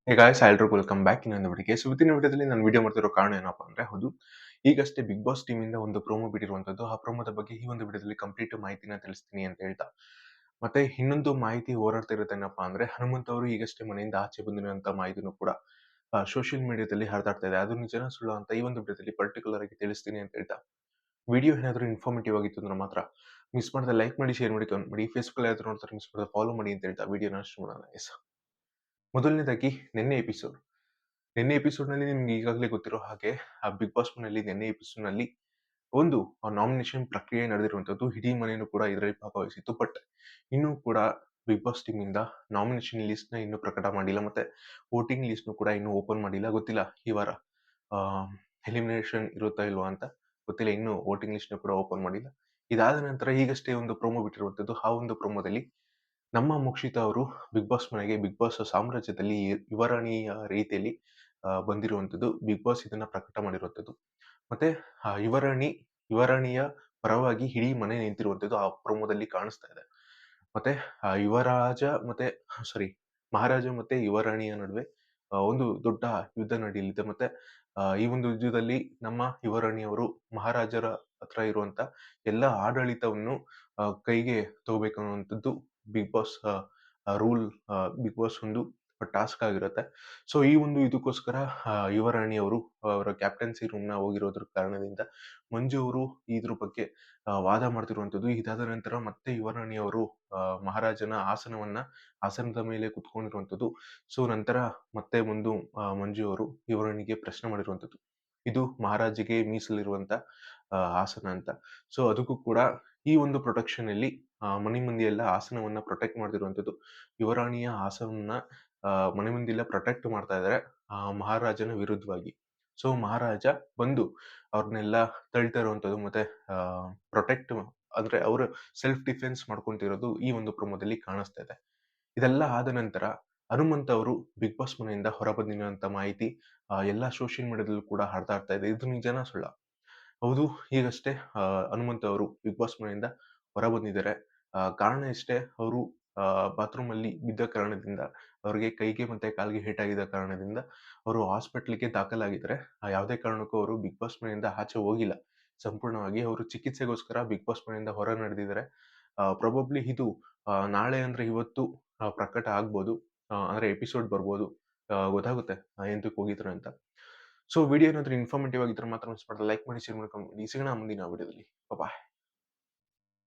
Hey guys ಎಲ್ರಿಗೂ welcome back ಇನ್ನೊಂದು ವಿಡಿಯೋಗೆ. ಸೊ ಇವತ್ತಿನ ವಿಡಿಯೋದಲ್ಲಿ ನಾನು ವಿಡಿಯೋ ಮಾಡ್ತಿರೋ ಕಾರಣ ಏನಪ್ಪಾ ಅಂದ್ರೆ ಹೌದು, ಈಗಷ್ಟೇ ಬಿಗ್ ಬಾಸ್ ಟೀಮ್ ಇಂದ ಒಂದು ಪ್ರೋಮೋ ಬಿಟ್ಟಿರುವಂತದ್ದು. ಆ ಪ್ರೋಮೋದ ಬಗ್ಗೆ ಈ ಒಂದು ವಿಡಿಯೋದಲ್ಲಿ ಕಂಪ್ಲೀಟ್ ಮಾಹಿತಿನ ತಿಳಿಸ್ತೀನಿ ಅಂತ ಹೇಳ್ತಾ, ಮತ್ತೆ ಇನ್ನೊಂದು ಮಾಹಿತಿ ಹೋರಾಡ್ತಾ ಇರೋದೇನಪ್ಪಾ ಅಂದ್ರೆ ಹನುಮಂತ್ ಅವರು ಈಗಷ್ಟೇ ಮನೆಯಿಂದ ಆಚೆ ಬಂದಿರುವಂತ ಮಾಹಿತಿನೂ ಕೂಡ ಸೋಷಿಯಲ್ ಮೀಡಿಯಾದಲ್ಲಿ ಹರಿದಾಡ್ತಾ ಇದೆ. ಅದು ನಿಜನಾ ಸುಳ್ಳು ಅಂತ ಈ ಒಂದು ವಿಡಿಯೋದಲ್ಲಿ ಪರ್ಟಿಕ್ಯುಲರ್ ಆಗಿ ತಿಳಿಸ್ತೀನಿ ಅಂತ ಹೇಳ್ತಾ, ವಿಡಿಯೋ ಏನಾದರೂ ಇನ್ಫಾರ್ಮೇಟಿವ್ ಆಗಿತ್ತು ಅಂದ್ರೆ ಮಾತ್ರ ಮಿಸ್ ಮಾಡದೆ ಲೈಕ್ ಮಾಡಿ, ಶೇರ್ ಮಾಡಿ, ಕಮೆಂಟ್ ಮಾಡಿ. ಫೇಸ್ಬುಕ್ ಯಾವ್ದಾದ್ರು ನೋಡ್ತಾರೆ ಮಿಸ್ ಮಾಡದೆ ಫಾಲೋ ಮಾಡಿ ಅಂತ ಹೇಳ್ತಾ ವಿಡಿಯೋನ ಶುರು ಮಾಡೋಣ. ಎಸ್, ಮೊದಲನೇದಾಗಿ ನಿನ್ನೆ ಎಪಿಸೋಡ್. ನಿನ್ನೆ ಎಪಿಸೋಡ್‌ನಲ್ಲಿ ನಿಮ್ಗೆ ಈಗಾಗಲೇ ಗೊತ್ತಿರೋ ಹಾಗೆ ಬಿಗ್ ಬಾಸ್ ಮನೆಯಲ್ಲಿ ನಿನ್ನೆ ಎಪಿಸೋಡ್‌ನಲ್ಲಿ ಒಂದು ನಾಮಿನೇಷನ್ ಪ್ರಕ್ರಿಯೆ ನಡೆದಿರುವಂತದ್ದು. ಇಡೀ ಮನೆಯೂ ಕೂಡ ಇದರಲ್ಲಿ ಭಾಗವಹಿಸಿತ್ತು. ಬಟ್ ಇನ್ನೂ ಕೂಡ ಬಿಗ್ ಬಾಸ್ ಟೀಮಿಂದ ನಾಮಿನೇಷನ್ ಲಿಸ್ಟ್‌ನ ಇನ್ನೂ ಪ್ರಕಟ ಮಾಡಿಲ್ಲ. ಮತ್ತೆ ವೋಟಿಂಗ್ ಲಿಸ್ಟ್‌ನು ಕೂಡ ಇನ್ನೂ ಓಪನ್ ಮಾಡಿಲ್ಲ. ಗೊತ್ತಿಲ್ಲ ಈ ವಾರ ಆ ಎಲಿಮಿನೇಷನ್ ಇರುತ್ತಾ ಇಲ್ವಾ ಅಂತ ಗೊತ್ತಿಲ್ಲ. ಇನ್ನೂ ವೋಟಿಂಗ್ ಲಿಸ್ಟ್‌ನ ಕೂಡ ಓಪನ್ ಮಾಡಿಲ್ಲ. ಇದಾದ ನಂತರ ಈಗಷ್ಟೇ ಒಂದು ಪ್ರೊಮೋ ಬಿಟ್ಟಿರುವಂತದ್ದು. ಆ ಒಂದು ಪ್ರೊಮೋದಲ್ಲಿ ನಮ್ಮ ಮೋಕ್ಷಿತಾ ಅವರು ಬಿಗ್ ಬಾಸ್ ಮನೆಗೆ ಬಿಗ್ ಬಾಸ್ ಸಾಮ್ರಾಜ್ಯದಲ್ಲಿ ಯುವರಾಣಿಯ ರೀತಿಯಲ್ಲಿ ಬಂದಿರುವಂತದ್ದು. ಬಿಗ್ ಬಾಸ್ ಇದನ್ನ ಪ್ರಕಟ ಮಾಡಿರುವಂತದ್ದು. ಮತ್ತೆ ಯುವರಾಣಿಯ ಪರವಾಗಿ ಇಡೀ ಮನೆ ನಿಂತಿರುವಂತದ್ದು ಆ ಪ್ರೊಮೋದಲ್ಲಿ ಕಾಣಿಸ್ತಾ ಇದೆ. ಮತ್ತೆ ಯುವರಾಜ ಮತ್ತೆ ಸಾರಿ ಮಹಾರಾಜ ಮತ್ತೆ ಯುವರಾಣಿಯ ನಡುವೆ ಒಂದು ದೊಡ್ಡ ಯುದ್ಧ ನಡೆಯಲಿದೆ. ಮತ್ತೆ ಈ ಒಂದು ಯುದ್ಧದಲ್ಲಿ ನಮ್ಮ ಯುವರಾಣಿಯವರು ಮಹಾರಾಜರ ಹತ್ರ ಇರುವಂತ ಎಲ್ಲ ಆಡಳಿತವನ್ನು ಕೈಗೆ ತಗೋಬೇಕು ಅನ್ನುವಂಥದ್ದು big boss rule. Big boss ಒಂದು ಟಾಸ್ಕ್ ಆಗಿರುತ್ತೆ. ಸೊ ಈ ಒಂದು ಇದಕ್ಕೋಸ್ಕರ ಯುವರಾಣಿ ಅವರು ಅವರ ಕ್ಯಾಪ್ಟನ್ಸಿ ರೂಮ್‌ನ ಹೋಗಿರೋದ್ರ ಕಾರಣದಿಂದ ಮಂಜು ಅವರು ಇದ್ರ ಬಗ್ಗೆ ವಾದ ಮಾಡ್ತಿರುವಂತದ್ದು. ಇದಾದ ನಂತರ ಮತ್ತೆ ಯುವರಾಣಿ ಅವರು ಮಹಾರಾಜನ ಆಸನದ ಮೇಲೆ ಕುತ್ಕೊಂಡಿರುವಂತದ್ದು. ಸೊ ನಂತರ ಮತ್ತೆ ಮಂಜು ಅವರು ಯುವರಾಣಿಗೆ ಪ್ರಶ್ನೆ ಮಾಡಿರುವಂತದ್ದು. ಇದು ಮಹಾರಾಜಗೆ ಮೀಸಲಿರುವಂತ ಆಸನ ಅಂತ. ಸೊ ಅದಕ್ಕೂ ಕೂಡ ಈ ಒಂದು ಪ್ರೊಟೆಕ್ಷನ್ ಅಲ್ಲಿ ಮನೆ ಮಂದಿಯೆಲ್ಲ ಆಸನವನ್ನ ಪ್ರೊಟೆಕ್ಟ್ ಮಾಡ್ತಿರುವಂತದ್ದು. ಯುವರಾಣಿಯ ಆಸನವನ್ನ ಮನೆ ಮಂದಿಯೆಲ್ಲ ಪ್ರೊಟೆಕ್ಟ್ ಮಾಡ್ತಾ ಇದ್ದಾರೆ ಮಹಾರಾಜನ ವಿರುದ್ಧವಾಗಿ. ಸೊ ಮಹಾರಾಜ ಬಂದು ಅವ್ರನ್ನೆಲ್ಲ ತಳ್ತಾ ಇರುವಂತದ್ದು ಮತ್ತೆ ಪ್ರೊಟೆಕ್ಟ್ ಅಂದ್ರೆ ಅವರು ಸೆಲ್ಫ್ ಡಿಫೆನ್ಸ್ ಮಾಡ್ಕೊಂತಿರೋದು ಈ ಒಂದು ಪ್ರೊಮೋದಲ್ಲಿ ಕಾಣಿಸ್ತಾ ಇದೆ. ಇದೆಲ್ಲ ಆದ ನಂತರ ಹನುಮಂತ್ ಅವರು ಬಿಗ್ ಬಾಸ್ ಮನೆಯಿಂದ ಹೊರ ಬಂದಿರುವಂತ ಮಾಹಿತಿ ಎಲ್ಲಾ ಸೋಷಿಯಲ್ ಮೀಡಿಯಾದಲ್ಲೂ ಕೂಡ ಹರಿದಾಡ್ತಾ ಇದೆ. ಇದು ನಿಜನಾ ಸುಳ್ಳ? ಹೌದು, ಈಗಷ್ಟೇ ಹನುಮಂತ್ ಅವರು ಬಿಗ್ ಬಾಸ್ ಮನೆಯಿಂದ ಹೊರ ಬಂದಿದ್ದಾರೆ. ಕಾರಣ ಇಷ್ಟೇ, ಅವರು ಬಾತ್ರೂಮ್ ಅಲ್ಲಿ ಬಿದ್ದ ಕಾರಣದಿಂದ ಅವರಿಗೆ ಕೈಗೆ ಮತ್ತೆ ಕಾಲಿಗೆ ಏಟಾಗಿದ್ದ ಕಾರಣದಿಂದ ಅವರು ಹಾಸ್ಪಿಟಲ್‌ಗೆ ದಾಖಲಾಗಿದ್ದಾರೆ. ಯಾವುದೇ ಕಾರಣಕ್ಕೂ ಅವರು ಬಿಗ್ ಬಾಸ್ ಮನೆಯಿಂದ ಆಚೆ ಹೋಗಿಲ್ಲ. ಸಂಪೂರ್ಣವಾಗಿ ಅವರು ಚಿಕಿತ್ಸೆಗೋಸ್ಕರ ಬಿಗ್ ಬಾಸ್ ಮನೆಯಿಂದ ಹೊರ ನಡೆದಿದ್ದಾರೆ. ಪ್ರಾಬಬ್ಲಿ ಇದು ನಾಳೆ ಅಂದ್ರೆ ಇವತ್ತು ಪ್ರಕಟ ಆಗ್ಬೋದು. ಅಂದ್ರೆ ಎಪಿಸೋಡ್ ಬರ್ಬೋದು. ಗೊತ್ತಾಗುತ್ತೆ ಎಂತಕ್ಕೆ ಹೋಗಿದ್ರು ಅಂತ. ಸೊ ವಿಡಿಯೋ ಏನಾದ್ರು ಇನ್ಫಾರ್ಮೇಟಿವ್ ಆಗಿದ್ರೆ ಮಾತ್ರ ಮಿಸ್ ಮಾಡದೆ ಲೈಕ್ ಮಾಡಿ, ಶೇರ್ ಮಾಡಿ, ಕಮೆಂಟ್ ಮಾಡಿ. ಸಿಗೋಣ ಮುಂದಿನ ವಿಡಿಯೋದಲ್ಲಿ. ಬಾಯ್.